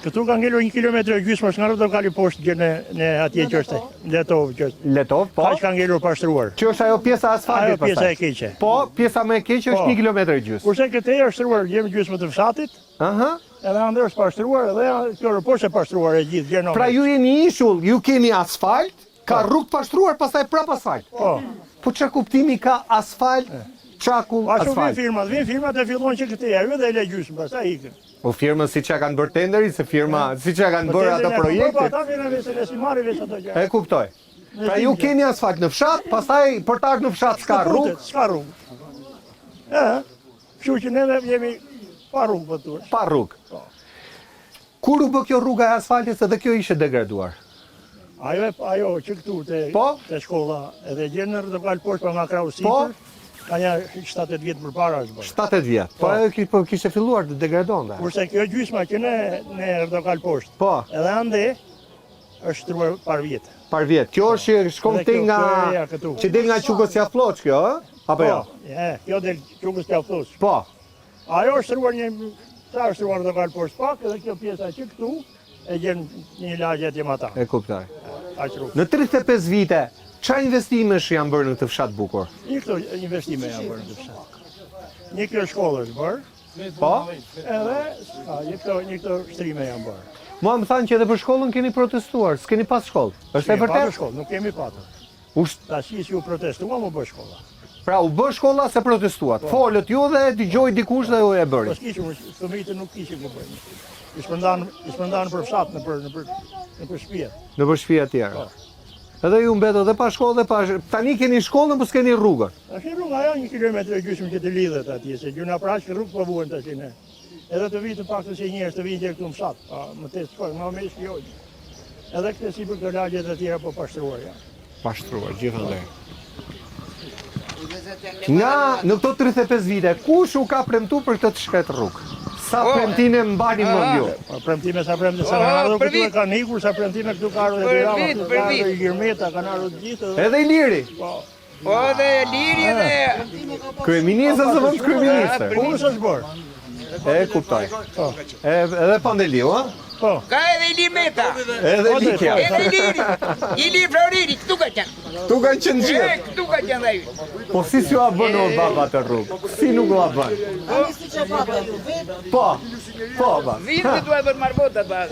Këtu ka ngelur 1 kilometër e gjysmë nga rrotokali poshtë gjë në atje që është Letov që është. Letov, po. Kaq ka ngelur pastruar. Që është ajo pjesa e asfaltit Ajo pjesa e keqe. Po, pjesa më e keqe është 1 kilometër e gjysmë. Kurse këtë është shtruar gjysmë të fshatit. Aha. Edhe ande është pastruar edhe kjo poshtë e pastruar e gjithë gjë. Pra ju jeni ishull, ju keni asfalt, ka rrugë pastruar, pastaj prap asfalt. Po çka kuptimi ka asfalt, çakull asfalt? Vin firmat e fillojnë që këtë javë dhe e le gjysmë, pastaj ikën. O firmën si që kanë bërë tenderi, se firma si që kanë bërë ato projekte. Ata vjen vetë si marrë vetë ato gjë. E kuptoj. Pra ju keni asfalt në fshat, pastaj për të ardhur në fshat s'ka rrugë. S'ka rrugë. Kështu që ne jemi pa rrugë po thua. Pa rrugë. Kur u bë kjo rruga e asfaltit se dhe kjo ishte degraduar? Ajo që këtu te shkolla edhe gjë në rrotokal poshtë nga krau sipër. Ka një 7-8 vjetë për para është bërë. 7-8 vjetë, po kishte filluar të degradonte. Kurse kjo gjysma që në rrotokal poshtë, po. Edhe ande është shtruar par vjetë. Par vjetë, kjo është që shkon ti nga, që del nga Qukosja Floç kjo, apo jo? Kjo del Qukosja Floç. Po. Ajo është shtruar sa është shtruar rrotokal poshtë pak, edhe kjo pjesa që këtu e gjen një lagje atje më ata. E kuptoj. Në 35 vite, qa investimesh janë bërë në këtë fshat bukur? Një këto investime janë bërë në këtë fshat. Një kjo shkollë është bërë. Po? Edhe një këto shtrime janë bërë. Mua më thanë që edhe për shkollën keni protestuar, s'keni pas shkollë. Është e vërtet? Shkollë, nuk kemi patur. Tash që u protestuam u bë shkolla. Pra u bë shkolla se protestuat. Folët ju dhe dëgjoi dikush dhe ju e bëri. Po s'kishim, fëmijët nuk kishin ku bëjnë. I shpërndan për fshat në për shtëpi. Në për shtëpi tjera. Edhe ju mbetë dhe pa shkollë dhe pa... Tani keni shkollën, po s'keni rrugën. Tash rruga ajo 1 kilometër e gjysmë që të lidhet atje, se gjuna praç rrugë po vuhen tash ne. Edhe të vitë pak se njerëz të vinë këtu në fshat, më të shkojnë, më me shkojnë. Edhe këtë sipër këto lagjet e tjera po pashtruar janë. Pashtruar gjithandaj. Nga në këto 35 vite, kush u ka premtuar për këtë të shkret rrugë? Sa premtime mbani mend ju? Premtime sa premtime sa kanë ardhur këtu kanë ikur, sa premtime këtu ka ardhur edhe Girmeta kanë ardhur gjithë. Edhe Iliri. Po edhe Iliri edhe kryeministri ose vetë kryeministri. Kush është bërë? E kuptoj. Edhe Pandeliu, ha? Po. Ka edhe Ilimeta. Edhe Likja. Edhe Iliri. Ili Floriri, këtu ka qenë. Tu kanë qenë gjithë. Këtu ka qenë ai. Po si s'ju a bën o baba të rrugë? Si nuk u a bën? Po, ba. Vitë duhet bërë marbota, ba.